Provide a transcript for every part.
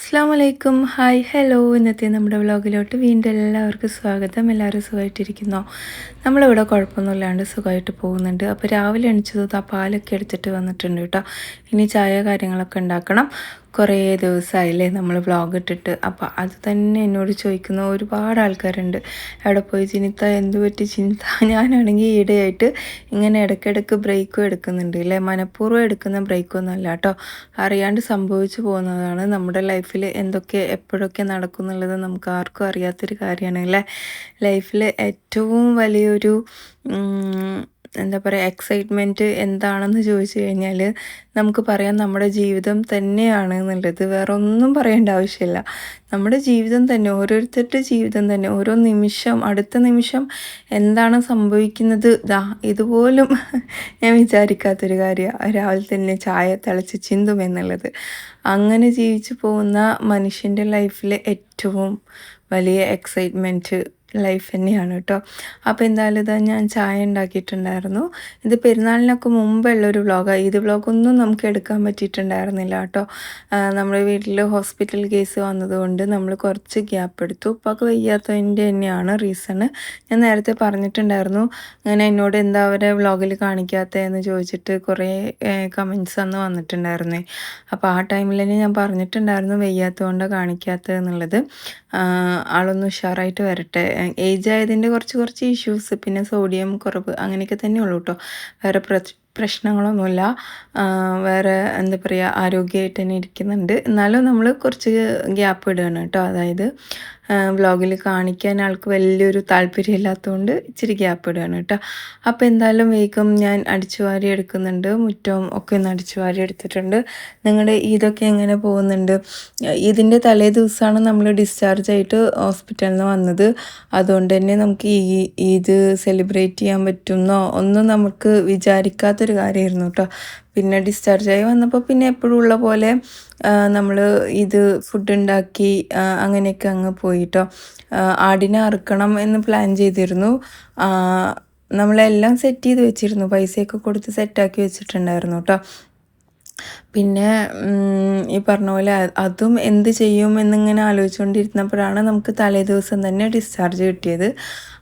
അസ്സാമലൈക്കും hi hello ഇന്നത്തെ നമ്മുടെ വ്ളോഗിലോട്ട് വീണ്ടും എല്ലാവർക്കും സ്വാഗതം. എല്ലാവരും സുഖമായിട്ടിരിക്കുന്നോ? നമ്മളിവിടെ കുഴപ്പമൊന്നുമില്ലാണ്ട് സുഖമായിട്ട് പോകുന്നുണ്ട്. അപ്പോൾ രാവിലെ എണിച്ചത് ആ പാലൊക്കെ എടുത്തിട്ട് വന്നിട്ടുണ്ട് കേട്ടോ. ഇനി ചായ കാര്യങ്ങളൊക്കെ ഉണ്ടാക്കണം. കുറേ ദിവസമായില്ലേ നമ്മൾ വ്ളോഗ് ഇട്ടിട്ട്. അപ്പോൾ അത് തന്നെ എന്നോട് ചോദിക്കുന്ന ഒരുപാട് ആൾക്കാരുണ്ട്, എവിടെ പോയി ചിനിത്ത, എന്ത് പറ്റി ചിനിത്ത? ഞാനാണെങ്കിൽ ഈടെയായിട്ട് ഇങ്ങനെ ഇടയ്ക്കിടയ്ക്ക് ബ്രേക്കും എടുക്കുന്നുണ്ട് അല്ലേ. മനഃപൂർവ്വം എടുക്കുന്ന ബ്രേക്കൊന്നും അല്ല കേട്ടോ, അറിയാണ്ട് സംഭവിച്ചു പോകുന്നതാണ്. നമ്മുടെ ലൈഫിൽ എന്തൊക്കെ എപ്പോഴൊക്കെ നടക്കും എന്നുള്ളത് നമുക്ക് ആർക്കും അറിയാത്തൊരു കാര്യമാണ് അല്ലേ. ലൈഫിൽ ഏറ്റവും വലിയൊരു എന്താ പറയുക എക്സൈറ്റ്മെൻറ്റ് എന്താണെന്ന് ചോദിച്ചു കഴിഞ്ഞാൽ നമുക്ക് പറയാം നമ്മുടെ ജീവിതം തന്നെയാണ് എന്നുള്ളത്. വേറെ ഒന്നും പറയേണ്ട ആവശ്യമില്ല. നമ്മുടെ ജീവിതം തന്നെ, ഓരോരുത്തരുടെ ജീവിതം തന്നെ, ഓരോ നിമിഷം അടുത്ത നിമിഷം എന്താണ് സംഭവിക്കുന്നത് ഇതുപോലും ഞാൻ വിചാരിക്കാത്തൊരു കാര്യമാണ് രാവിലെ തന്നെ ചായ തിളച്ച് ചിന്തും എന്നുള്ളത്. അങ്ങനെ ജീവിച്ചു പോകുന്ന മനുഷ്യൻ്റെ ലൈഫിലെ ഏറ്റവും വലിയ എക്സൈറ്റ്മെൻറ്റ് ലൈഫ് തന്നെയാണ് കേട്ടോ. അപ്പോൾ എന്തായാലും ഇതാ ഞാൻ ചായ ഉണ്ടാക്കിയിട്ടുണ്ടായിരുന്നു. ഇത് പെരുന്നാളിനൊക്കെ മുമ്പുള്ളൊരു വ്ളോഗാണ്. ഇത് വ്ളോഗൊന്നും നമുക്ക് എടുക്കാൻ പറ്റിയിട്ടുണ്ടായിരുന്നില്ല കേട്ടോ. നമ്മുടെ വീട്ടിൽ ഹോസ്പിറ്റൽ കേസ് വന്നതുകൊണ്ട് നമ്മൾ കുറച്ച് ഗ്യാപ്പ് എടുത്തു. ഉപ്പാക്ക് വയ്യാത്തതിൻ്റെ തന്നെയാണ് റീസണ്. ഞാൻ നേരത്തെ പറഞ്ഞിട്ടുണ്ടായിരുന്നു, അങ്ങനെ എന്നോട് എന്താ അവരെ വ്ളോഗിൽ കാണിക്കാത്തതെന്ന് ചോദിച്ചിട്ട് കുറേ കമൻസ് അന്ന് വന്നിട്ടുണ്ടായിരുന്നേ. അപ്പോൾ ആ ടൈമിൽ തന്നെ ഞാൻ പറഞ്ഞിട്ടുണ്ടായിരുന്നു വയ്യാത്തതുകൊണ്ടാണ് കാണിക്കാത്തതെന്നുള്ളത്. ആളൊന്ന് ഉഷാറായിട്ട് വരട്ടെ. ഏജ് ആയതിൻ്റെ കുറച്ച് ഇഷ്യൂസ്, പിന്നെ സോഡിയം കുറവ്, അങ്ങനെയൊക്കെ തന്നെ ഉള്ളൂ കേട്ടോ. വേറെ പ്രശ്നങ്ങളൊന്നുമില്ല. വേറെ എന്താ പറയുക, ആരോഗ്യമായിട്ട് തന്നെ ഇരിക്കുന്നുണ്ട്. എന്നാലും നമ്മൾ കുറച്ച് ഗ്യാപ്പ് ഇടുകയാണ് കേട്ടോ. അതായത് വ്ളോഗിൽ കാണിക്കാൻ ആൾക്ക് വലിയൊരു താല്പര്യമില്ലാത്തതുകൊണ്ട് ഇച്ചിരി ഗ്യാപ്പ് ഇടുകയാണ് കേട്ടോ. അപ്പോൾ എന്തായാലും വേഗം ഞാൻ അടിച്ചു വാരി എടുക്കുന്നുണ്ട്. മുറ്റവും ഒക്കെ ഒന്ന് അടിച്ചു വാരി എടുത്തിട്ടുണ്ട്. നിങ്ങളുടെ ഇതൊക്കെ എങ്ങനെ പോകുന്നുണ്ട്? ഇതിൻ്റെ തലേ ദിവസമാണ് നമ്മൾ ഡിസ്ചാർജ് ആയിട്ട് ഹോസ്പിറ്റലിൽ നിന്ന് വന്നത്. അതുകൊണ്ട് തന്നെ നമുക്ക് ഇത് സെലിബ്രേറ്റ് ചെയ്യാൻ പറ്റുമെന്നോ ഒന്നും നമുക്ക് വിചാരിക്കാത്തൊരു കാര്യമായിരുന്നു കേട്ടോ. പിന്നെ ഡിസ്ചാർജായി വന്നപ്പോൾ പിന്നെ എപ്പോഴും ഉള്ള പോലെ നമ്മൾ ഇത് ഫുഡ് ഉണ്ടാക്കി അങ്ങനെയൊക്കെ അങ്ങ് പോയിട്ടോ. ആടിനെ അറുക്കണം എന്ന് പ്ലാൻ ചെയ്തിരുന്നു. നമ്മളെല്ലാം സെറ്റ് ചെയ്ത് വെച്ചിരുന്നു, പൈസയൊക്കെ കൊടുത്ത് സെറ്റാക്കി വെച്ചിട്ടുണ്ടായിരുന്നു കേട്ടോ. പിന്നെ ഈ പറഞ്ഞ പോലെ അതും എന്ത് ചെയ്യും എന്നിങ്ങനെ ആലോചിച്ചുകൊണ്ടിരുന്നപ്പോഴാണ് നമുക്ക് തലേ ദിവസം തന്നെ ഡിസ്ചാർജ് കിട്ടിയത്.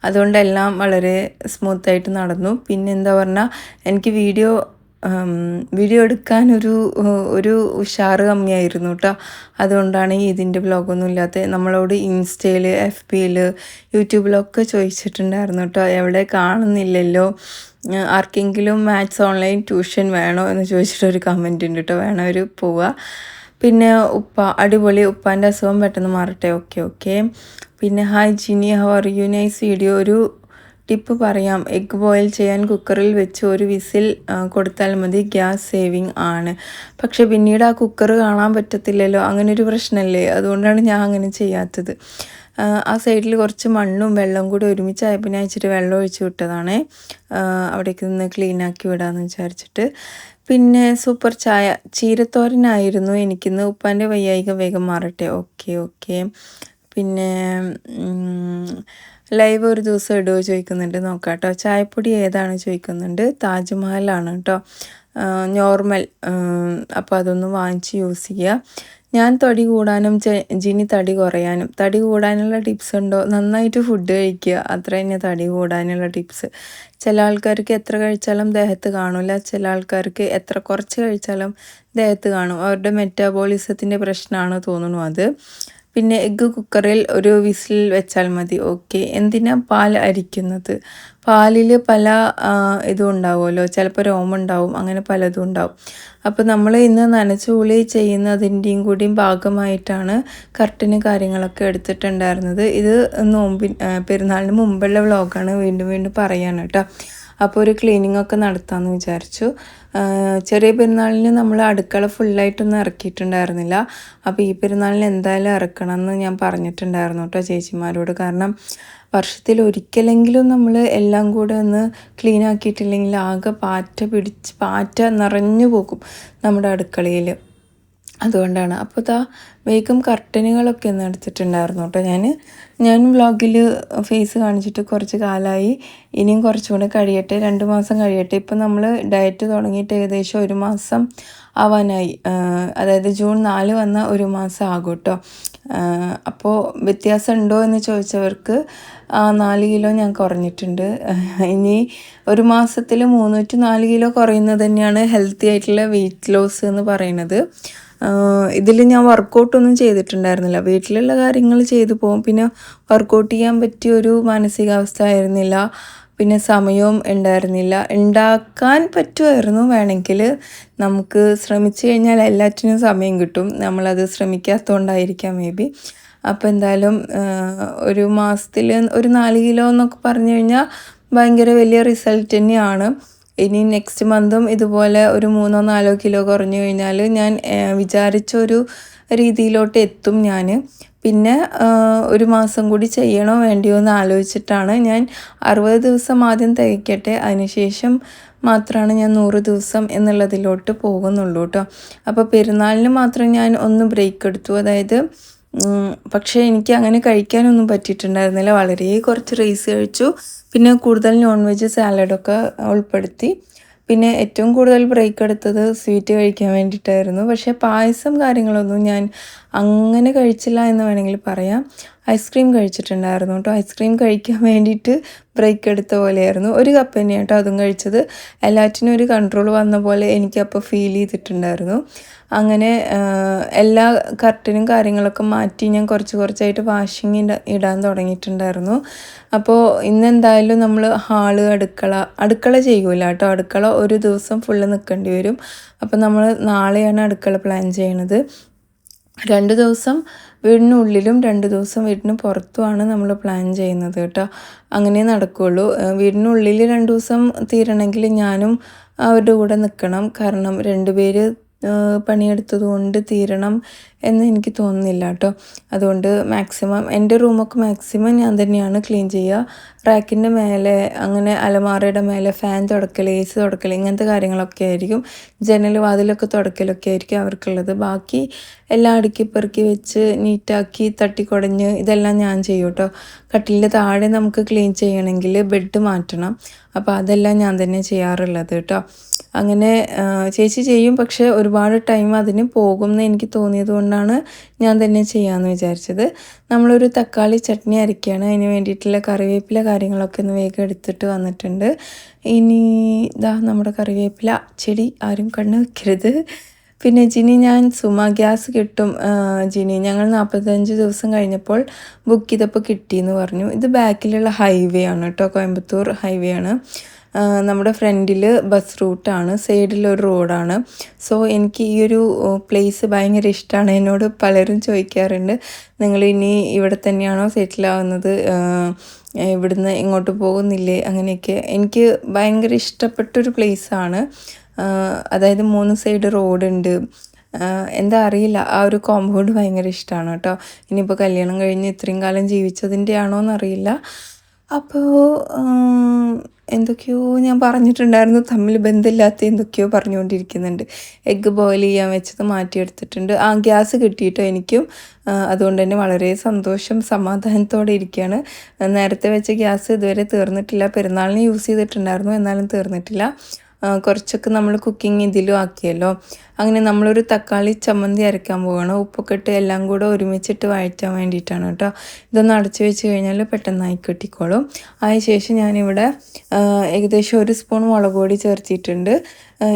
അതുകൊണ്ടെല്ലാം വളരെ സ്മൂത്തായിട്ട് നടന്നു. പിന്നെ എന്താ പറഞ്ഞാൽ എനിക്ക് വീഡിയോ എടുക്കാൻ ഒരു ഉഷാറ് കമ്മിയായിരുന്നു കേട്ടോ. അതുകൊണ്ടാണ് ഇതിൻ്റെ വ്ളോഗൊന്നും ഇല്ലാത്തത്. നമ്മളോട് ഇൻസ്റ്റയിൽ, FBയിൽ, യൂട്യൂബിലൊക്കെ ചോദിച്ചിട്ടുണ്ടായിരുന്നു കേട്ടോ, എവിടെ കാണുന്നില്ലല്ലോ, ആർക്കെങ്കിലും മാത്സ് ഓൺലൈൻ ട്യൂഷൻ വേണോ എന്ന് ചോദിച്ചിട്ടൊരു കമൻറ്റ് ഉണ്ട് കേട്ടോ. വേണവർ പോവുക. പിന്നെ ഉപ്പ അടിപൊളി, ഉപ്പാൻ്റെ അസുഖം പെട്ടെന്ന് മാറട്ടെ. ഓക്കെ. പിന്നെ hi Jini, how are you? Nice video. ഒരു ടിപ്പ് പറയാം, എഗ്ഗ് ബോയിൽ ചെയ്യാൻ കുക്കറിൽ വെച്ച് ഒരു വിസിൽ കൊടുത്താൽ മതി, ഗ്യാസ് സേവിങ് ആണ്. പക്ഷെ പിന്നീട് ആ കുക്കർ കാണാൻ പറ്റത്തില്ലല്ലോ, അങ്ങനെ ഒരു പ്രശ്നമല്ലേ. അതുകൊണ്ടാണ് ഞാൻ അങ്ങനെ ചെയ്യാത്തത്. ആ സൈഡിൽ കുറച്ച് മണ്ണും വെള്ളവും കൂടി ഒരുമിച്ചായപ്പോൾ ഞാൻ ഇച്ചിരി വെള്ളം ഒഴിച്ച് വിട്ടതാണ്, അവിടേക്ക് നിന്ന് ക്ലീനാക്കി വിടാമെന്ന് വിചാരിച്ചിട്ട്. പിന്നെ സൂപ്പർ ചായ, ചീരത്തോരനായിരുന്നു എനിക്കിന്ന്. ഉപ്പാൻ്റെ വയ്യായിക വേഗം മാറട്ടെ. ഓക്കെ. പിന്നെ ലൈവ് ഒരു ദിവസം ഇടുമോ ചോദിക്കുന്നുണ്ട്, നോക്കാം കേട്ടോ. ചായപ്പൊടി ഏതാണ് ചോദിക്കുന്നുണ്ട്, താജ്മഹലാണ് കേട്ടോ, നോർമൽ. അപ്പോൾ അതൊന്ന് വാങ്ങിച്ച് യൂസ് ചെയ്യുക. ഞാൻ തടി കൂടാനും ജിനി തടി കുറയാനും. തടി കൂടാനുള്ള ടിപ്സ് ഉണ്ടോ? നന്നായിട്ട് ഫുഡ് കഴിക്കുക, അത്ര തന്നെ തടി കൂടാനുള്ള ടിപ്സ്. ചില ആൾക്കാർക്ക് എത്ര കഴിച്ചാലും ദേഹത്ത് കാണില്ല, ചില ആൾക്കാർക്ക് എത്ര കുറച്ച് കഴിച്ചാലും ദേഹത്ത് കാണും. അവരുടെ മെറ്റാബോളിസത്തിൻ്റെ പ്രശ്നമാണ് തോന്നുന്നു അത്. പിന്നെ എഗ്ഗ് കുക്കറിൽ ഒരു വിസിൽ വെച്ചാൽ മതി. ഓക്കെ. എന്തിനാ പാൽ അരിക്കുന്നത്? പാലിൽ പല ഇതും ഉണ്ടാവുമല്ലോ, ചിലപ്പോൾ രോമുണ്ടാവും, അങ്ങനെ പലതും ഉണ്ടാവും. അപ്പോൾ നമ്മൾ ഇന്ന് നനച്ചുകുളി ചെയ്യുന്നതിൻ്റെയും കൂടിയും ഭാഗമായിട്ടാണ് കർട്ടന് കാര്യങ്ങളൊക്കെ എടുത്തിട്ടുണ്ടായിരുന്നത്. ഇത് പെരുന്നാളിന് മുമ്പുള്ള വ്ളോഗാണ്, വീണ്ടും പറയാണ് കേട്ടോ. അപ്പോൾ ഒരു ക്ലീനിങ് ഒക്കെ നടത്താമെന്ന് വിചാരിച്ചു. ചെറിയ പെരുന്നാളിന് നമ്മൾ അടുക്കള ഫുള്ളായിട്ടൊന്നും ഇറക്കിയിട്ടുണ്ടായിരുന്നില്ല. അപ്പോൾ ഈ പെരുന്നാളിന് എന്തായാലും ഇറക്കണം എന്ന് ഞാൻ പറഞ്ഞിട്ടുണ്ടായിരുന്നു കേട്ടോ ചേച്ചിമാരോട്. കാരണം വർഷത്തിൽ ഒരിക്കലെങ്കിലും നമ്മൾ എല്ലാം കൂടെ ഒന്ന് ക്ലീൻ ആക്കിയിട്ടില്ലെങ്കിൽ ആകെ പാറ്റ നിറഞ്ഞു പോകും നമ്മുടെ അടുക്കളയിൽ. അതുകൊണ്ടാണ്. അപ്പോൾ വേഗം കർട്ടനുകളൊക്കെ ഒന്ന് എടുത്തിട്ടുണ്ടായിരുന്നു കേട്ടോ ഞാൻ വ്ളോഗിൽ ഫേസ് കാണിച്ചിട്ട് കുറച്ച് കാലമായി. ഇനിയും കുറച്ചും കൂടെ കഴിയട്ടെ, 2 മാസം കഴിയട്ടെ. ഇപ്പം നമ്മൾ ഡയറ്റ് തുടങ്ങിയിട്ട് ഏകദേശം 1 മാസം ആവാനായി. അതായത് ജൂൺ 4 വന്ന 1 മാസം ആകും കേട്ടോ. അപ്പോൾ വ്യത്യാസം ഉണ്ടോ എന്ന് ചോദിച്ചവർക്ക് 4 കിലോ ഞാൻ കുറഞ്ഞിട്ടുണ്ട്. ഇനി 1 മാസത്തിൽ 304 കിലോ കുറയുന്നത് തന്നെയാണ് ഹെൽത്തി ആയിട്ടുള്ള വെയിറ്റ് ലോസ് എന്ന് പറയുന്നത്. ഇതിൽ ഞാൻ വർക്കൗട്ടൊന്നും ചെയ്തിട്ടുണ്ടായിരുന്നില്ല, വീട്ടിലുള്ള കാര്യങ്ങൾ ചെയ്തു പോകും. പിന്നെ വർക്കൗട്ട് ചെയ്യാൻ പറ്റിയൊരു മാനസികാവസ്ഥ ആയിരുന്നില്ല, പിന്നെ സമയവും ഉണ്ടായിരുന്നില്ല. ഉണ്ടാക്കാൻ പറ്റുമായിരുന്നു, വേണമെങ്കിൽ നമുക്ക് ശ്രമിച്ചു കഴിഞ്ഞാൽ എല്ലാറ്റിനും സമയം കിട്ടും. നമ്മളത് ശ്രമിക്കാത്തതുകൊണ്ടായിരിക്കാം മേ ബി. അപ്പോൾ എന്തായാലും 1 മാസത്തിൽ ഒരു 4 കിലോ എന്നൊക്കെ പറഞ്ഞു കഴിഞ്ഞാൽ ഭയങ്കര വലിയ റിസൾട്ട് തന്നെയാണ്. ഇനി നെക്സ്റ്റ് മന്തും ഇതുപോലെ ഒരു 3-4 കിലോ കുറഞ്ഞു കഴിഞ്ഞാൽ ഞാൻ വിചാരിച്ചൊരു രീതിയിലോട്ട് എത്തും ഞാൻ. പിന്നെ 1 മാസം കൂടി ചെയ്യണോ വേണ്ടിയോ എന്ന് ആലോചിച്ചിട്ടാണ് ഞാൻ 60 ദിവസം ആദ്യം തികയ്ക്കട്ടെ, അതിനുശേഷം മാത്രമാണ് ഞാൻ 100 ദിവസം എന്നുള്ളതിലോട്ട് പോകുന്നുള്ളൂ കേട്ടോ. അപ്പോൾ പെരുന്നാളിന് മാത്രം ഞാൻ ഒന്ന് ബ്രേക്ക് എടുത്തു. അതായത് പക്ഷേ എനിക്ക് അങ്ങനെ കഴിക്കാനൊന്നും പറ്റിയിട്ടുണ്ടായിരുന്നില്ല. വളരെ കുറച്ച് റൈസ് കഴിച്ചു, പിന്നെ കൂടുതൽ നോൺ വെജ് സാലഡൊക്കെ ഉൾപ്പെടുത്തി. പിന്നെ ഏറ്റവും കൂടുതൽ ബ്രേക്ക് എടുത്തത് സ്വീറ്റ് കഴിക്കാൻ വേണ്ടിയിട്ടായിരുന്നു. പക്ഷേ പായസം കാര്യങ്ങളൊന്നും ഞാൻ അങ്ങനെ കഴിച്ചില്ല എന്ന് വേണമെങ്കിൽ പറയാം. ഐസ്ക്രീം കഴിച്ചിട്ടുണ്ടായിരുന്നു കേട്ടോ. ഐസ്ക്രീം കഴിക്കാൻ വേണ്ടിയിട്ട് ബ്രേക്ക് എടുത്ത പോലെയായിരുന്നു. 1 കപ്പ് തന്നെയാണ് കേട്ടോ അതും കഴിച്ചത്. എല്ലാറ്റിനും ഒരു കൺട്രോൾ വന്ന പോലെ എനിക്കപ്പോൾ ഫീൽ ചെയ്തിട്ടുണ്ടായിരുന്നു. അങ്ങനെ എല്ലാ കർട്ടനും കാര്യങ്ങളൊക്കെ മാറ്റി ഞാൻ കുറച്ചായിട്ട് വാഷിങ് ഇടാൻ തുടങ്ങിയിട്ടുണ്ടായിരുന്നു. അപ്പോൾ ഇന്നെന്തായാലും നമ്മൾ ഹാള്, അടുക്കള ചെയ്യൂല കേട്ടോ. അടുക്കള ഒരു ദിവസം ഫുള്ള് നിൽക്കേണ്ടി വരും. അപ്പോൾ നമ്മൾ നാളെയാണ് അടുക്കള പ്ലാൻ ചെയ്യണത്. 2 ദിവസം വീടിനുള്ളിലും 2 ദിവസം വീടിന് പുറത്തുമാണ് നമ്മൾ പ്ലാൻ ചെയ്യുന്നത് കേട്ടോ. അങ്ങനെ നടക്കുകയുള്ളൂ. വീടിനുള്ളിൽ 2 ദിവസം തീരണമെങ്കിൽ ഞാനും അവരുടെ കൂടെ നിൽക്കണം. കാരണം 2 പേര് പണിയെടുത്തത് കൊണ്ട് തീരണം എന്ന് എനിക്ക് തോന്നുന്നില്ല കേട്ടോ. അതുകൊണ്ട് മാക്സിമം എൻ്റെ റൂമൊക്കെ മാക്സിമം ഞാൻ തന്നെയാണ് ക്ലീൻ ചെയ്യുക. റാക്കിൻ്റെ മേലെ, അങ്ങനെ അലമാറയുടെ മേലെ ഫാൻ തുടക്കൽ, AC തുടക്കൽ, ഇങ്ങനത്തെ കാര്യങ്ങളൊക്കെ ആയിരിക്കും. ജനൽ വാതിലൊക്കെ തുടക്കലൊക്കെ ആയിരിക്കും അവർക്കുള്ളത്. ബാക്കി എല്ലാം അടുക്കി പെറുക്കി വെച്ച് നീറ്റാക്കി തട്ടിക്കുടഞ്ഞ് ഇതെല്ലാം ഞാൻ ചെയ്യും കേട്ടോ. കട്ടിലിൻ്റെ താഴെ നമുക്ക് ക്ലീൻ ചെയ്യണമെങ്കിൽ ബെഡ് മാറ്റണം. അപ്പോൾ അതെല്ലാം ഞാൻ തന്നെ ചെയ്യാറുള്ളത് കേട്ടോ. അങ്ങനെ ചേച്ചി ചെയ്യും, പക്ഷേ ഒരുപാട് ടൈം അതിന് പോകുമെന്ന് എനിക്ക് തോന്നിയത് കൊണ്ടാണ് ഞാൻ തന്നെ ചെയ്യാമെന്ന് വിചാരിച്ചത്. നമ്മളൊരു തക്കാളി ചട്നി അരയ്ക്കുകയാണ്. അതിന് വേണ്ടിയിട്ടുള്ള കറിവേപ്പില കാര്യങ്ങളൊക്കെ ഒന്ന് വേഗം എടുത്തിട്ട് വന്നിട്ടുണ്ട്. ഇനി നമ്മുടെ കറിവേപ്പില ചെടി ആരും കണ്ണ് വെക്കരുത്. പിന്നെ ജിനി, ഞാൻ ഗ്യാസ് കിട്ടും ജിനി, ഞങ്ങൾ 45 ദിവസം കഴിഞ്ഞപ്പോൾ ബുക്ക് ചെയ്തപ്പോൾ കിട്ടിയെന്ന് പറഞ്ഞു. ഇത് ബാക്കിലുള്ള ഹൈവേ ആണ് കേട്ടോ, കോയമ്പത്തൂർ ഹൈവേ ആണ്. നമ്മുടെ ഫ്രണ്ടിൽ ബസ് റൂട്ടാണ്, സൈഡിലൊരു റോഡാണ്. സോ എനിക്ക് ഈ ഒരു പ്ലേസ് ഭയങ്കര ഇഷ്ടമാണ്. എന്നോട് പലരും ചോദിക്കാറുണ്ട്, നിങ്ങൾ ഇനി ഇവിടെ തന്നെയാണോ സെറ്റിലാവുന്നത്, ഇവിടുന്ന് ഇങ്ങോട്ട് പോകുന്നില്ലേ, അങ്ങനെയൊക്കെ. എനിക്ക് ഭയങ്കര ഇഷ്ടപ്പെട്ടൊരു പ്ലേസാണ്. അതായത് 3 സൈഡ് റോഡുണ്ട്. എന്താ അറിയില്ല, ആ ഒരു കോമ്പൗണ്ട് ഭയങ്കര ഇഷ്ടമാണ് കേട്ടോ. ഇനിയിപ്പോൾ കല്യാണം കഴിഞ്ഞ് ഇത്രയും കാലം ജീവിച്ചതിൻ്റെ ആണോ എന്നറിയില്ല. അപ്പോൾ എന്തൊക്കെയോ ഞാൻ പറഞ്ഞിട്ടുണ്ടായിരുന്നു, തമ്മിൽ ബന്ധമില്ലാത്ത എന്തൊക്കെയോ പറഞ്ഞുകൊണ്ടിരിക്കുന്നുണ്ട്. എഗ്ഗ് ബോയിൽ ചെയ്യാൻ വെച്ചത് മാറ്റിയെടുത്തിട്ടുണ്ട്. ഗ്യാസ് കിട്ടിയിട്ടോ എനിക്കും. അതുകൊണ്ട് തന്നെ വളരെ സന്തോഷം, സമാധാനത്തോടെ ഇരിക്കുകയാണ്. നേരത്തെ വെച്ച ഗ്യാസ് ഇതുവരെ തീർന്നിട്ടില്ല. പെരുന്നാളിന് യൂസ് ചെയ്തിട്ടുണ്ടായിരുന്നു, എന്നാലും തീർന്നിട്ടില്ല. കുറച്ചൊക്കെ നമ്മൾ കുക്കിംഗ് ഇതിലും ആക്കിയല്ലോ. അങ്ങനെ നമ്മളൊരു തക്കാളി ചമ്മന്തി അരയ്ക്കാൻ പോവുകയാണ്. ഉപ്പൊക്കെ ഇട്ട് എല്ലാം കൂടെ ഒരുമിച്ചിട്ട് വഴറ്റാൻ വേണ്ടിയിട്ടാണ് കേട്ടോ. ഇതൊന്ന് അടച്ചു വെച്ച് കഴിഞ്ഞാൽ പെട്ടെന്നായി കിട്ടിക്കോളും. അതിനുശേഷം ഞാനിവിടെ ഏകദേശം 1 സ്പൂൺ മുളക് പൊടി ചേർത്തിട്ടുണ്ട്.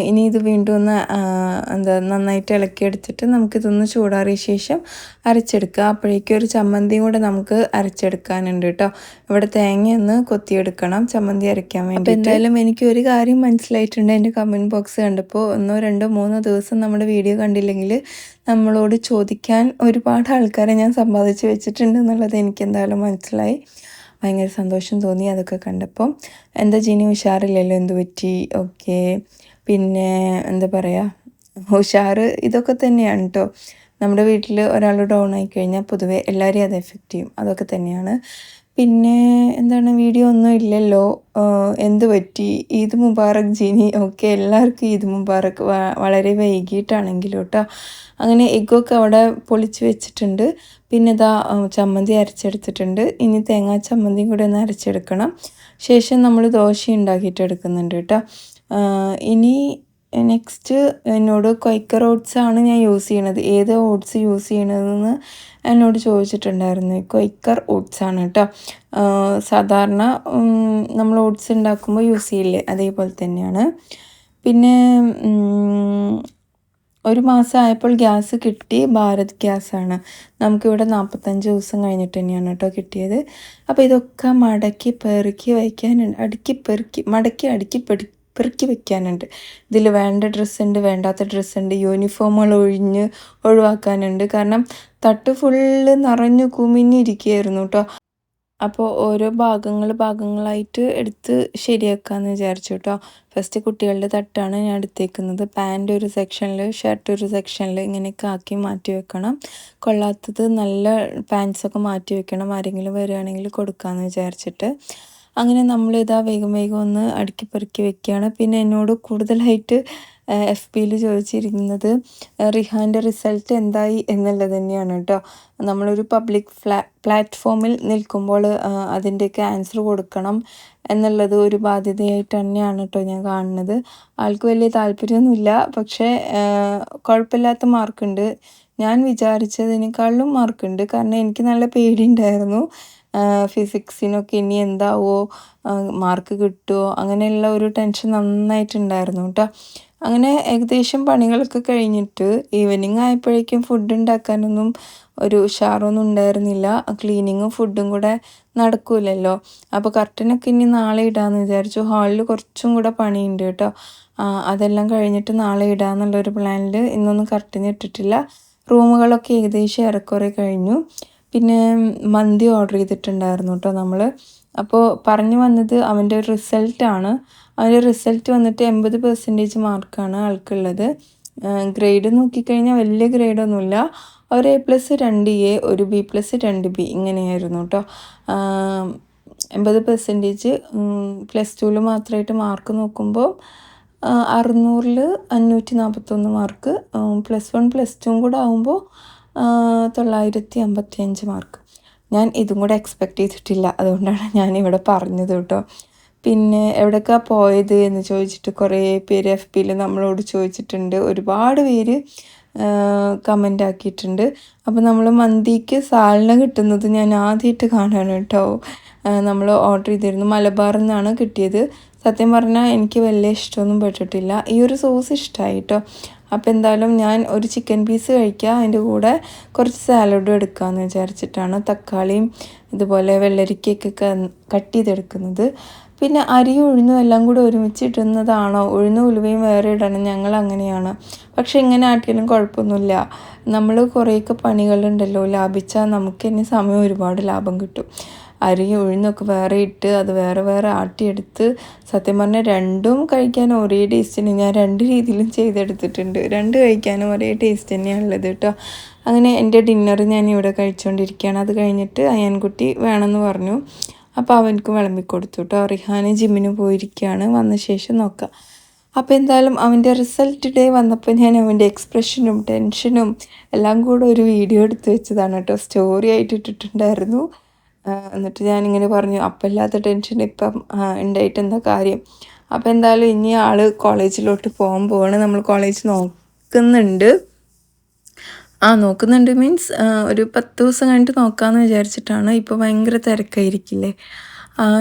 ഇനി ഇത് വീണ്ടും ഒന്ന് നന്നായിട്ട് ഇളക്കിയെടുത്തിട്ട് നമുക്കിതൊന്ന് ചൂടാറിയ ശേഷം അരച്ചെടുക്കുക. അപ്പോഴേക്കും ഒരു ചമ്മന്തിയും കൂടെ നമുക്ക് അരച്ചെടുക്കാനുണ്ട് കേട്ടോ. ഇവിടെ തേങ്ങയൊന്ന് കൊത്തിയെടുക്കണം ചമ്മന്തി അരയ്ക്കാൻ വേണ്ടി. എന്തായാലും എനിക്ക് ഒരു കാര്യം മനസ്സിലായിട്ടുണ്ട്. എൻ്റെ കമൻറ്റ് ബോക്സ് കണ്ടപ്പോൾ 1, 2, 3 ദിവസം നമ്മുടെ വീഡിയോ കണ്ടില്ലെങ്കിൽ നമ്മളോട് ചോദിക്കാൻ ഒരുപാട് ആൾക്കാരെ ഞാൻ സമ്പാദിച്ച് വെച്ചിട്ടുണ്ട് എന്നുള്ളത് എനിക്ക് എന്തായാലും മനസ്സിലായി. ഭയങ്കര സന്തോഷം തോന്നി അതൊക്കെ കണ്ടപ്പോൾ. എന്താ ജിനി ഉഷാറില്ലല്ലോ, എന്ത് പറ്റി? ഓക്കെ, പിന്നെ എന്താ പറയുക, ഉഷാറ് ഇതൊക്കെ തന്നെയാണ് കേട്ടോ. നമ്മുടെ വീട്ടിൽ ഒരാൾ ഡൗൺ ആയി കഴിഞ്ഞാൽ പൊതുവെ എല്ലാവരെയും അത് എഫക്റ്റ് ചെയ്യും, അതൊക്കെ തന്നെയാണ്. പിന്നെ എന്താണ് വീഡിയോ ഒന്നും ഇല്ലല്ലോ, എന്ത് പറ്റി? ഈദ് മുബാറക് ജിനി. ഓക്കെ, എല്ലാവർക്കും ഈദ് മുബാറക്. വളരെ വൈകിട്ടാണെങ്കിലും കേട്ടോ. അങ്ങനെ എഗ്ഗൊക്കെ അവിടെ പൊളിച്ച് വെച്ചിട്ടുണ്ട്. പിന്നെ ഇതാ ചമ്മന്തി അരച്ചെടുത്തിട്ടുണ്ട്. ഇനി തേങ്ങാ ചമ്മന്തിയും കൂടെ ഒന്ന് അരച്ചെടുക്കണം. ശേഷം നമ്മൾ ദോശ ഉണ്ടാക്കിയിട്ട് എടുക്കുന്നുണ്ട് കേട്ടോ. ഇനി നെക്സ്റ്റ് എന്നോട് ക്വൈക്കർ ഓട്സ് ആണ് ഞാൻ യൂസ് ചെയ്യണത്, ഏത് ഓട്സ് യൂസ് ചെയ്യണതെന്ന് എന്നോട് ചോദിച്ചിട്ടുണ്ടായിരുന്നു. ക്വൈക്കർ ഓട്സ് ആണ് കേട്ടോ. സാധാരണ നമ്മൾ ഓട്സ് ഉണ്ടാക്കുമ്പോൾ യൂസ് ചെയ്യില്ലേ, അതേപോലെ തന്നെയാണ്. പിന്നെ ഒരു മാസം ആയപ്പോൾ ഗ്യാസ് കിട്ടി. ഭാരത് ഗ്യാസാണ്. നമുക്കിവിടെ 45 ദിവസം കഴിഞ്ഞിട്ട് തന്നെയാണ് കേട്ടോ കിട്ടിയത്. അപ്പോൾ ഇതൊക്കെ മടക്കി പെറുക്കി വയ്ക്കാനുണ്ട്. അടുക്കി പെറുക്കി വെക്കാനുണ്ട്. ഇതിൽ വേണ്ട ഡ്രസ്സുണ്ട്, വേണ്ടാത്ത ഡ്രസ്സുണ്ട്, യൂണിഫോമുകൾ ഒഴിവാക്കാനുണ്ട്. കാരണം തട്ട് ഫുള്ള് നിറഞ്ഞു കുമിഞ്ഞിരിക്കുകയായിരുന്നു കേട്ടോ. അപ്പോൾ ഓരോ ഭാഗങ്ങളായിട്ട് എടുത്ത് ശരിയാക്കാമെന്ന് വിചാരിച്ചു കേട്ടോ. ഫസ്റ്റ് കുട്ടികളുടെ തട്ടാണ് ഞാൻ എടുത്തേക്കുന്നത്. പാൻറ് ഒരു സെക്ഷനിൽ, ഷർട്ട് ഒരു സെക്ഷനിൽ, ഇങ്ങനെയൊക്കെ ആക്കി മാറ്റി വെക്കണം. കൊള്ളാത്തത് നല്ല പാൻസൊക്കെ മാറ്റി വെക്കണം, ആരെങ്കിലും വരികയാണെങ്കിൽ കൊടുക്കാമെന്ന് വിചാരിച്ചിട്ട്. അങ്ങനെ നമ്മളിതാ വേഗം ഒന്ന് അടുക്കി പെറുക്കി വെക്കുകയാണ്. പിന്നെ എന്നോട് കൂടുതലായിട്ട് FBയിൽ ചോദിച്ചിരിക്കുന്നത് റിഹാൻ്റെ റിസൾട്ട് എന്തായി എന്നുള്ളത് തന്നെയാണ് കേട്ടോ. നമ്മളൊരു പബ്ലിക് പ്ലാറ്റ്ഫോമിൽ നിൽക്കുമ്പോൾ അതിൻ്റെയൊക്കെ ആൻസർ കൊടുക്കണം എന്നുള്ളത് ഒരു ബാധ്യതയായിട്ട് തന്നെയാണ് കേട്ടോ ഞാൻ കാണുന്നത്. ആൾക്ക് വലിയ താല്പര്യമൊന്നുമില്ല, പക്ഷേ കുഴപ്പമില്ലാത്ത മാർക്കുണ്ട്. ഞാൻ വിചാരിച്ചതിനേക്കാളും മാർക്കുണ്ട്. കാരണം എനിക്ക് നല്ല പേടിയുണ്ടായിരുന്നു ഫിസിക്സിനൊക്കെ ഇനി എന്താവോ, മാർക്ക് കിട്ടുമോ, അങ്ങനെയുള്ള ഒരു ടെൻഷൻ നന്നായിട്ടുണ്ടായിരുന്നു കേട്ടോ. അങ്ങനെ ഏകദേശം പണികളൊക്കെ കഴിഞ്ഞിട്ട് ഈവനിങ് ആയപ്പോഴേക്കും ഫുഡ് ഉണ്ടാക്കാനൊന്നും ഒരു ഉഷാറൊന്നും ഉണ്ടായിരുന്നില്ല. ക്ലീനിങ്ങും ഫുഡും കൂടെ നടക്കൂലല്ലോ. അപ്പോൾ കർട്ടനൊക്കെ ഇനി നാളെ ഇടാമെന്ന് വിചാരിച്ചു. ഹാളിൽ കുറച്ചും കൂടെ പണിയുണ്ട് കേട്ടോ. അതെല്ലാം കഴിഞ്ഞിട്ട് നാളെ ഇടാമെന്നുള്ളൊരു പ്ലാനിൽ ഇന്നൊന്നും കർട്ടൻ ഇട്ടിട്ടില്ല. റൂമുകളൊക്കെ ഏകദേശം ഏറെക്കുറെ കഴിഞ്ഞു. പിന്നെ മന്തി ഓർഡർ ചെയ്തിട്ടുണ്ടായിരുന്നു കേട്ടോ നമ്മൾ. അപ്പോൾ പറഞ്ഞു വന്നത് അവൻ്റെ ഒരു റിസൾട്ടാണ്. അവൻ്റെ റിസൾട്ട് വന്നിട്ട് 80% മാർക്കാണ് ആൾക്കുള്ളത്. ഗ്രേഡ് നോക്കിക്കഴിഞ്ഞാൽ വലിയ ഗ്രേഡൊന്നുമില്ല. ഒരു A+, 2A, ഒരു B+, 2B ഇങ്ങനെയായിരുന്നു കേട്ടോ. 80% +2ൽ മാത്രമായിട്ട് മാർക്ക് നോക്കുമ്പോൾ 600-ൽ 541 മാർക്ക്. +1 +2 കൂടെ ആകുമ്പോൾ 955 മാർക്ക്. ഞാൻ ഇതും കൂടെ എക്സ്പെക്റ്റ് ചെയ്തിട്ടില്ല, അതുകൊണ്ടാണ് ഞാനിവിടെ പറഞ്ഞത് കേട്ടോ. പിന്നെ എവിടേക്കാണ് പോയത് എന്ന് ചോദിച്ചിട്ട് കുറേ പേര് FBയിൽ നമ്മളോട് ചോദിച്ചിട്ടുണ്ട്. ഒരുപാട് പേര് കമൻ്റ് ആക്കിയിട്ടുണ്ട്. അപ്പോൾ നമ്മൾ മന്തിക്ക് സാലന കിട്ടുന്നത് ഞാൻ ആദ്യമായിട്ട് കാണുകയാണ് കേട്ടോ. നമ്മൾ ഓർഡർ ചെയ്തിരുന്നു, മലബാറിൽ നിന്നാണ് കിട്ടിയത്. സത്യം പറഞ്ഞാൽ എനിക്ക് വലിയ ഇഷ്ടമൊന്നും പെട്ടിട്ടില്ല. ഈ ഒരു സോസ് ഇഷ്ടമായി കേട്ടോ. അപ്പോൾ എന്തായാലും ഞാൻ ഒരു ചിക്കൻ പീസ് കഴിക്കുക, അതിൻ്റെ കൂടെ കുറച്ച് സാലഡും എടുക്കാമെന്ന് വിചാരിച്ചിട്ടാണ് തക്കാളിയും ഇതുപോലെ വെള്ളരിക്കയൊക്കെ കട്ട് ചെയ്തെടുക്കുന്നത്. പിന്നെ അരിയും ഉഴുന്നും എല്ലാം കൂടെ ഒരുമിച്ച് ഇടുന്നതാണോ, ഉഴുന്നും ഉലുവയും വേറെ ഇടണം, ഞങ്ങൾ അങ്ങനെയാണ്. പക്ഷെ ഇങ്ങനെ ആട്ടിയാലും കുഴപ്പമൊന്നുമില്ല. നമ്മൾ കുറേയൊക്കെ പണികളുണ്ടല്ലോ, ലാഭിച്ചാൽ നമുക്ക് തന്നെ സമയം ഒരുപാട് ലാഭം കിട്ടും. അരിയും ഉഴുന്നൊക്കെ വേറെ ഇട്ട് അത് വേറെ ആട്ടിയെടുത്ത്, സത്യം പറഞ്ഞാൽ രണ്ടും കഴിക്കാൻ ഒരേ ടേസ്റ്റിന് ഞാൻ 2 രീതിയിലും ചെയ്തെടുത്തിട്ടുണ്ട്. 2 കഴിക്കാനും ഒരേ ടേസ്റ്റ് തന്നെയാണ് ഉള്ളത് കേട്ടോ. അങ്ങനെ എൻ്റെ ഡിന്നർ ഞാൻ ഇവിടെ കഴിച്ചുകൊണ്ടിരിക്കുകയാണ്. അത് കഴിഞ്ഞിട്ട് അയ്യാൻകുട്ടി വേണമെന്ന് പറഞ്ഞു, അപ്പോൾ അവനക്ക് വിളമ്പിക്കൊടുത്തു കേട്ടോ. റിഹാന് ജിമ്മിന് പോയിരിക്കുകയാണ്, വന്ന ശേഷം നോക്കാം. അപ്പോൾ എന്തായാലും അവൻ്റെ റിസൾട്ട് ഡേ വന്നപ്പോൾ ഞാൻ അവൻ്റെ എക്സ്പ്രഷനും ടെൻഷനും എല്ലാം കൂടെ ഒരു വീഡിയോ എടുത്ത് വെച്ചതാണ് കേട്ടോ. സ്റ്റോറി ആയിട്ട് ഇട്ടിട്ടുണ്ടായിരുന്നു. എന്നിട്ട് ഞാനിങ്ങനെ പറഞ്ഞു, അപ്പം ഇല്ലാത്ത ടെൻഷൻ ഇപ്പം ഉണ്ടായിട്ട് എന്താ കാര്യം. അപ്പോൾ എന്തായാലും ഇനി ആൾ കോളേജിലോട്ട് പോകാൻ പോവാണ്. നമ്മൾ കോളേജ് നോക്കുന്നുണ്ട് മീൻസ് ഒരു 10 ദിവസം കഴിഞ്ഞിട്ട് നോക്കാമെന്ന് വിചാരിച്ചിട്ടാണ്. ഇപ്പോൾ ഭയങ്കര തിരക്കായിരിക്കില്ലേ.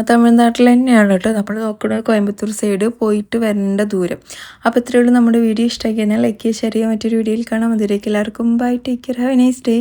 തമിഴ്നാട്ടിൽ തന്നെയാണ് കേട്ടോ നമ്മൾ നോക്കുന്നത്, കോയമ്പത്തൂർ സൈഡ് പോയിട്ട് വരേണ്ട ദൂരം. അപ്പോൾ ഇത്രയേ ഉള്ളൂ. നമ്മുടെ വീഡിയോ ഇഷ്ടമായി കഴിഞ്ഞാൽ ലൈക്ക് ചെയ്യുക, ഷെയർ ചെയ്യുക. മറ്റൊരു വീഡിയോയിൽ കാണാം. അതിലേക്ക് എല്ലാവർക്കും bye, take care, have a nice day.